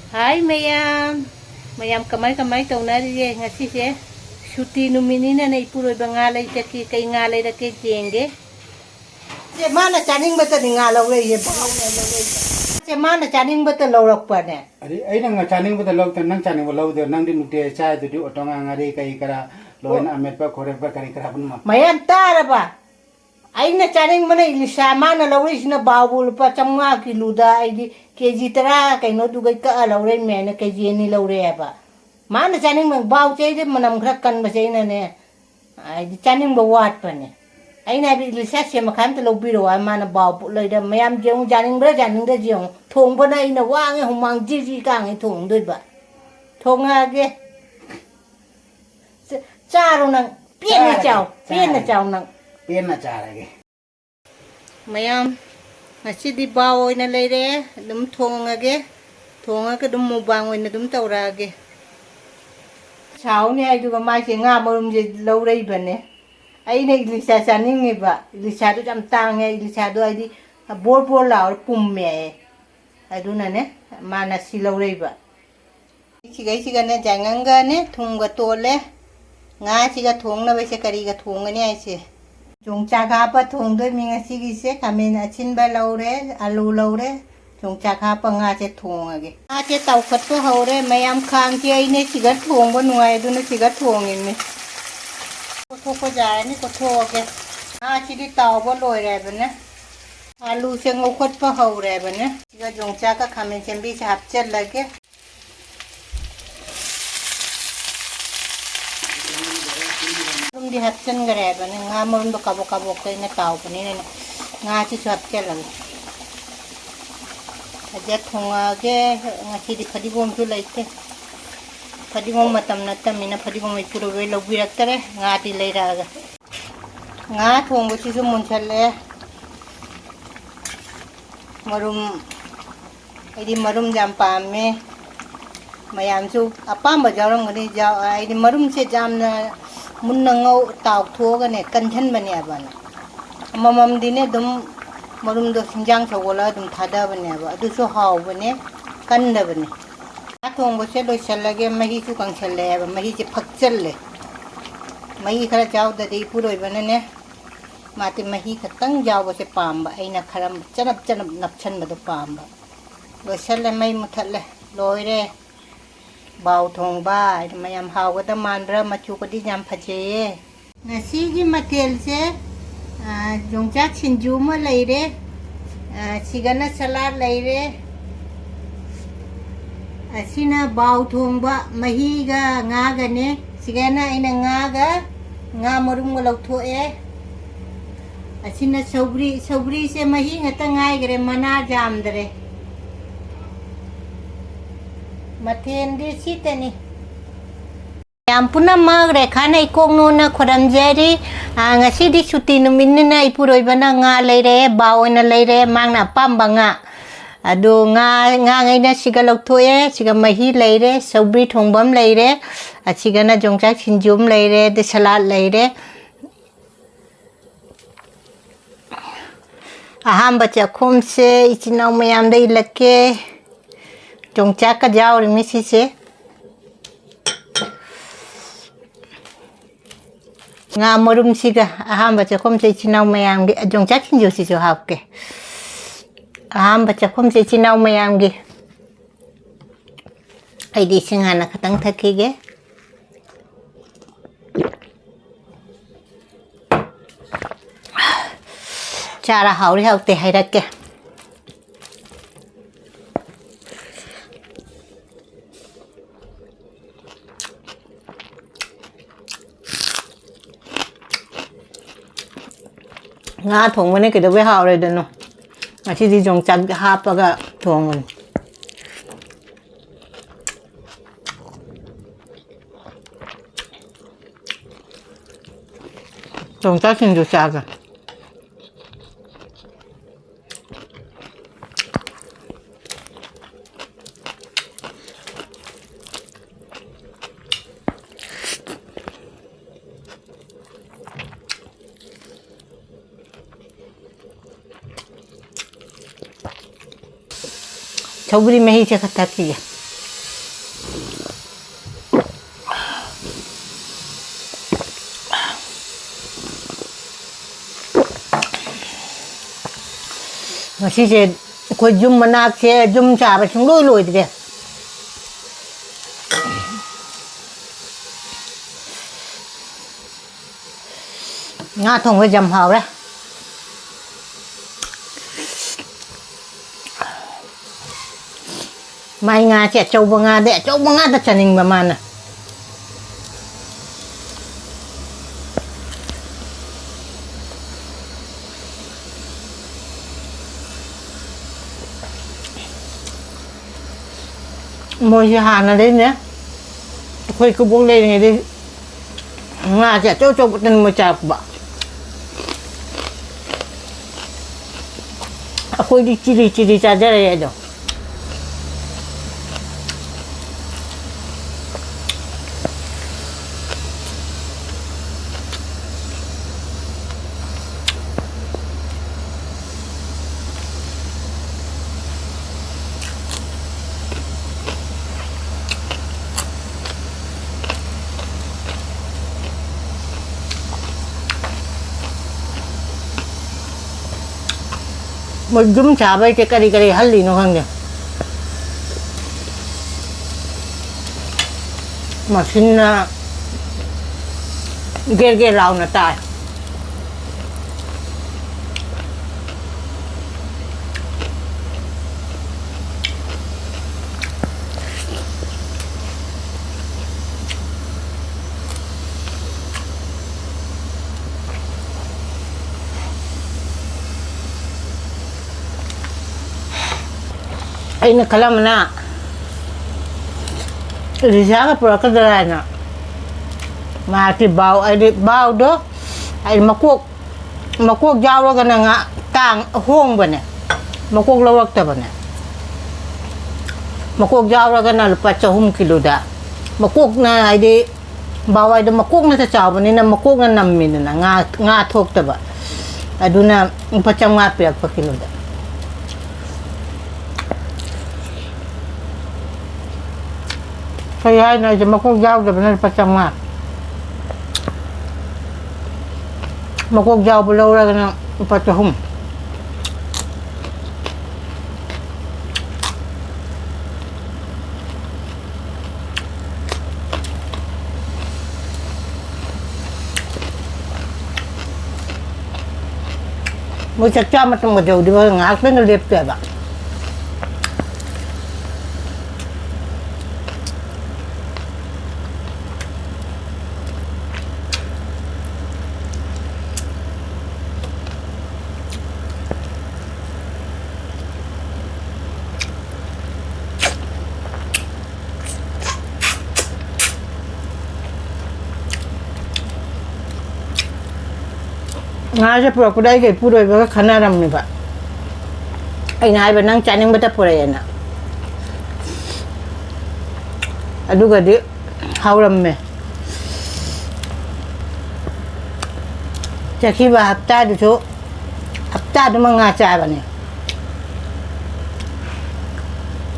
Hi mayam kamay taunari ngasi se shuti numinina na ipuroy ba ngalay taki kay ngalay da kay jenge se mana chaning bata ni ngalaw re ye se mana chaning bata lawrak pa ne ari ai nang chaning bata law tan nang chaning law de nang di nutte cha de otonga ngari kai kara loin amet pa khore pa kari kara bunma mayam tara ba ai na chaning mana ilisa mana lawris na bawul pa chamnga kiluda ai di keji tara kay no dugay ka lawre me na keji ni lawre ba mana chaning mang baw che de manam khrak kan ba che na ne ai di chaning ba wat pa ne ai na bi ilisa se makam te lobi ro mana baw pu loi da mayam jeung chaning da jeung thong ba na ina wa nge humang ji ji ka nge thong doi ba thong a ge cha ro nang pien na chao nang pen na cha ra ge mayam ngasi di baw oi na lei re dum thong a ge dum mo bang oi na dum taw ra ge chao ni ai du ga mai che nga morum je lo rei ba ne ai ne ilisa chaning nge ba ilisa du jam tang nge ilisa du ai di bor la pum me ai du na ne mana si lo rei ba chi ga ne jangang ga ne thung ga to le nga chi ga thong na ba se kari ga thong ne ai se Yongchak pa thong doi mi ngasi se kamen achin ba laure alu laure Yongchak pa nga che thong age a che taw khat pa hore mayam khang che ai ne siga thong ba nuai du ne siga thong in ne ko ko ja ni ko tho ge a chi di taw ba loi re ba ne alu se ngau khat pa hore ba ne siga Yongchak ka kamen chen bi hap chet lage di hapchen gare ba ne nga mon do kabo ko ne taw pa ni ne nga chi chap ke lang aja thonga ge nga chi di phadi bom chu lai te phadi bom matam na tamina phadi bom ai puro we lobi rak tare nga ti lai ra ga nga thong bo chi su mun chale marum ai di marum jam pa me mayam chu apam ba jaram ngani ja ai di marum che jam na mun na ngau taw tho ga ne kan than ba ne ba na mamam di ne dum marum do sinjang chogola dum thada ba ne ba du so haw ba ne kan da ba ne a thong bo se lo chalage mahi chu kang chale ba mahi che phak chal le mahi khara jaw da dei puroi ba ne mate mahi khatang jaw bo se pam ba aina kharam chanap nap chan ba do pam ba lo chal le mai muthal le loi re bao thong ba mayam haw ga da man bra ma chu ko di jam phaje ngasi gi mathel se Yongchak Singju ma lai re sigana salad lai re asina bao thong ba mahi ga nga ga ne sigana ina nga marum ga lok tho e asina saugri se mahi ngata ngai gre mana jam dre mathel di sitani yam puna mag re khana ikong no na khoram jeri ngasi di chuti no min na ipuroi bana nga lai re baw na lai re mang na pam ba nga adu nga ngai na siga lok thoe siga mahi lai re saugri thongbam lai re siga na Yongchak Singju lai re de salad lai re aham bacha khom se ichinau mayam dai lakke Yongchak ka jaw ri mi si se nga morum siga aham bacha khom se chinau mayam ge Yongchak Singju si jo hap ke aham bacha khom se chinau mayam ge ai di singana khatang thaki ge chara hauri haute hairat ke nga thong ne ke do we haw re de no a chi di Yongchak ha pa ga thong mun Yongchak Singju cha ga saugri में ही से खत्ता किया Ngashigi khoi jum manak che jum cha ba chung loi de nga thong với dầm hào đấy mai nga trẻ trâu bằng nga đẻ trâu bằng nga ta chân hình mà man à môi hà nó đến nhé khơi cứ buông lên này đi nga trẻ trâu trâu chân mà chạp bạ khơi đi chiri cha ra đây rồi một dum chả bay cái cari halli nó không nhỉ mà xin ghê lao nó tai ay nakalam na risaka pura kadarana mati bau ay bau do ay makuk jaw ga na nga tang hong ba ne makuk lawak ta ba ne makuk jaw ga na lupa chahum kilo da makuk na ay di bau ay do makuk na sa chaw ba ni na makuk na namin na nga thok ta ba aduna pacham nga piak pa kilo da kaya na dyan makugyaw da na pacham nga makugyaw bulaw ra na pachahum mo chacha matang madaw di ba nga na lip ka ba nga sa pura kudai kay puro iba ka kanaram ni ba ay nga iba nang chaning bata pura yan na aduga di hawram me chaki ba hafta do mga cha ba ni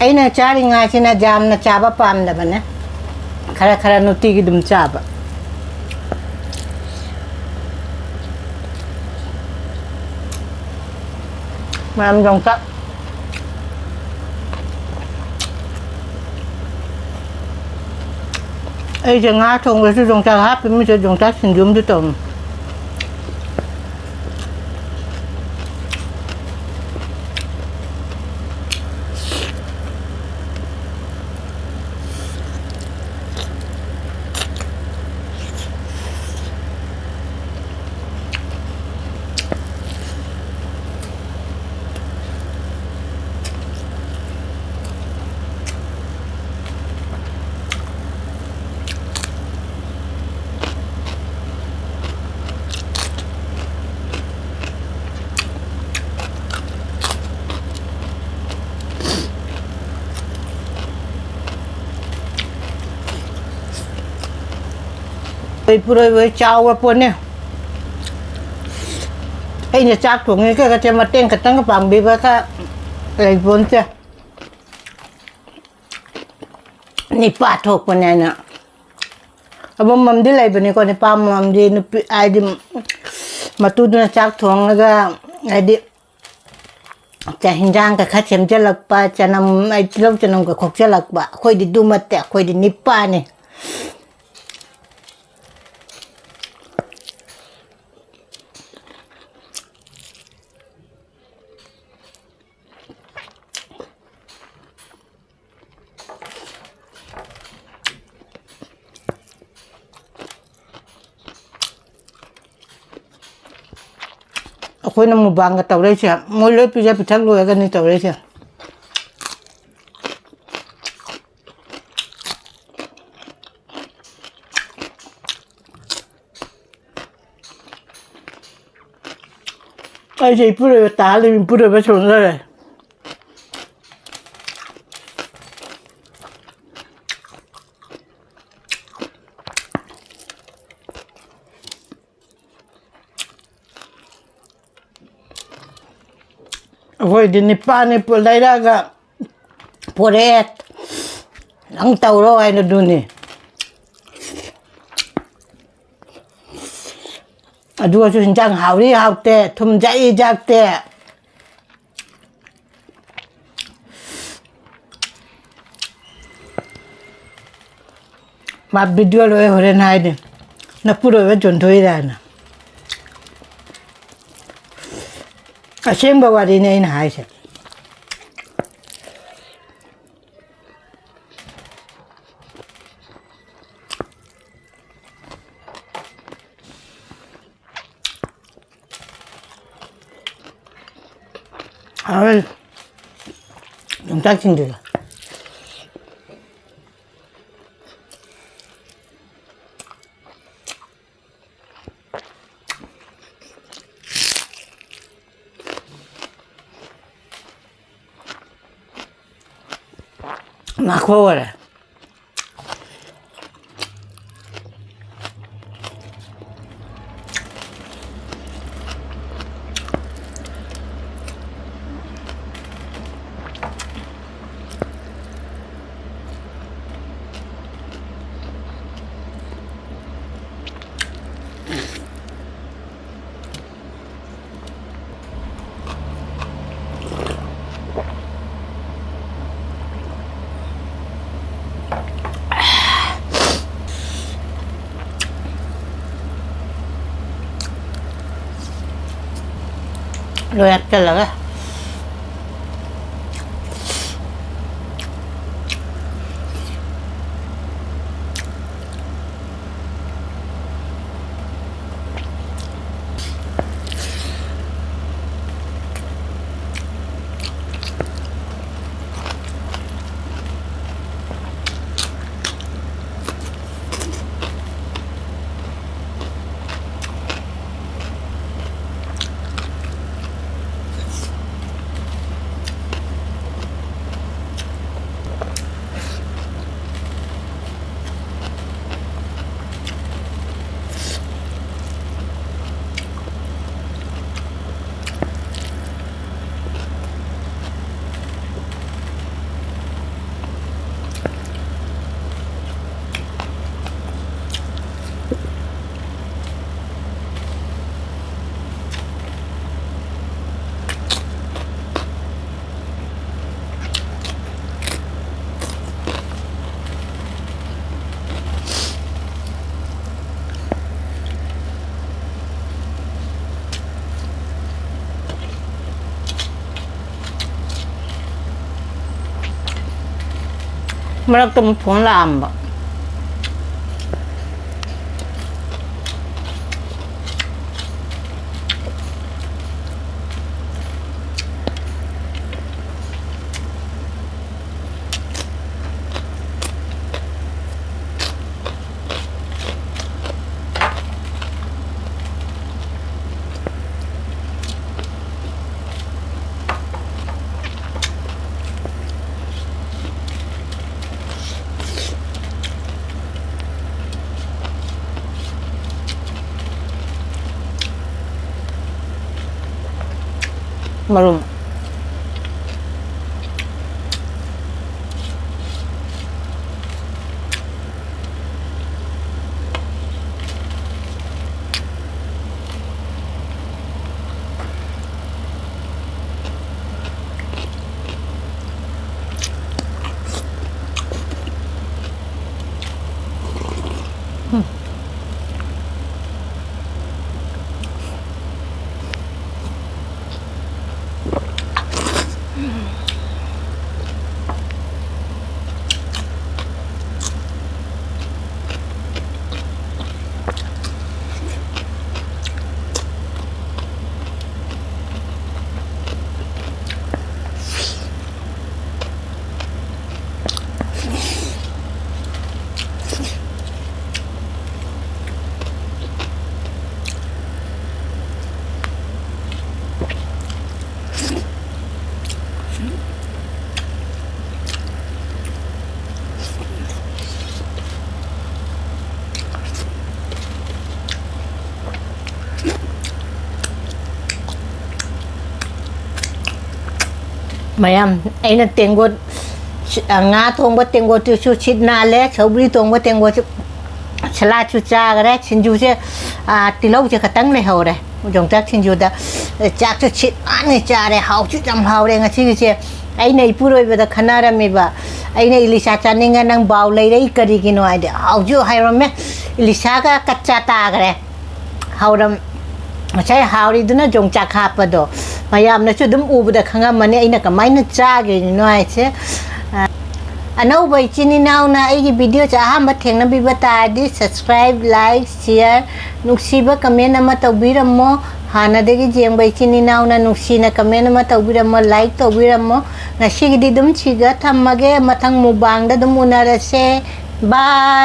ay na chari nga sina jam na cha ba pam da ba ne khara nuti ki dum cha ba Ma'am Yongchak ấy giờ ngã thùng với sử dụng trà hấp thì mình sẽ dùng trà sinh dụng cho tôm puro với chao và pun nè ấy nhà chắc thuộc như cái cái mặt tiền cái tăng cái bằng bị với cái lấy vốn chưa ni pa thuộc bên này nè abang mam di lấy bên này còn ni pa mam di ai di mà tu nó chắc thuộc cái ai di จะหินจางกับข้าเทียมจะหลักปะจะนำไอ้ลูกจะนำกับขกจะหลักปะค่อยดิดูมาแต่ค่อยดินิปปาเนี่ยค่อยนำมือบางกับเต่าได้เชียมวยเล็บไปจะไปทักรวยกันในเต่าได้เชียไอ้เจ้าพูดเลยตาเลยพูดเลยไปชนเลยค่อยดินิปปาเนี่ยพอได้แล้วก็พอเร็ดหลังเต่าเราไอ้นั่นดูนี่ดูว่าชุนจังหาวรีหาวแต่ทุ่มใจจักแต่มาบิดด้วยเลยหัวเรนไฮเนี่ยนับพูดเลยว่าจนถุยได้นะอาเชงบอกว่าดีเนี่ยหายเสร็จเอาเลยยังตักจริงดิมาโคเลย Lo yakin lah. Malak tempuh lambak. Marum. mayam aina tengo nga thongba tengo tu chu chit na le saugri thongba tengo chu chla chu cha gare Singju che tilau che khatang le ho re Yongchak Singju da chak chu chit ani cha re hau chu jam hau re nga chi che ai nei puroi ba da khanara me ba ai nei Elisa cha ninga nang baw lei rei kari ki no ai de hau ju hai ro me Elisa ka kacha ta gare hau ramใช่ฮาวรีดูนะจงจักฮาปะดอพยายามนะช่วยดุมอูบดะขังมันเนี่ยไอ้น่ะก็ไม่น่าจ้าเกยน้อยใช่อันเอาไว้จินี่นาวนะไอ้วิดีโอจะหามาเถียงนะบิบตาดิ subscribe like share นุกซีบะคอมเมนต์นะมาตบิรมอหานะเด็กจียงไว้จินี่นาวนะนุกซีนะคอมเมนต์นะมาตบิรมอ like ตบิรมอนะชิกดิดุมชิกะทำมาเกะมาทั้งหมู่บางดะดุมอุนาระเซบาย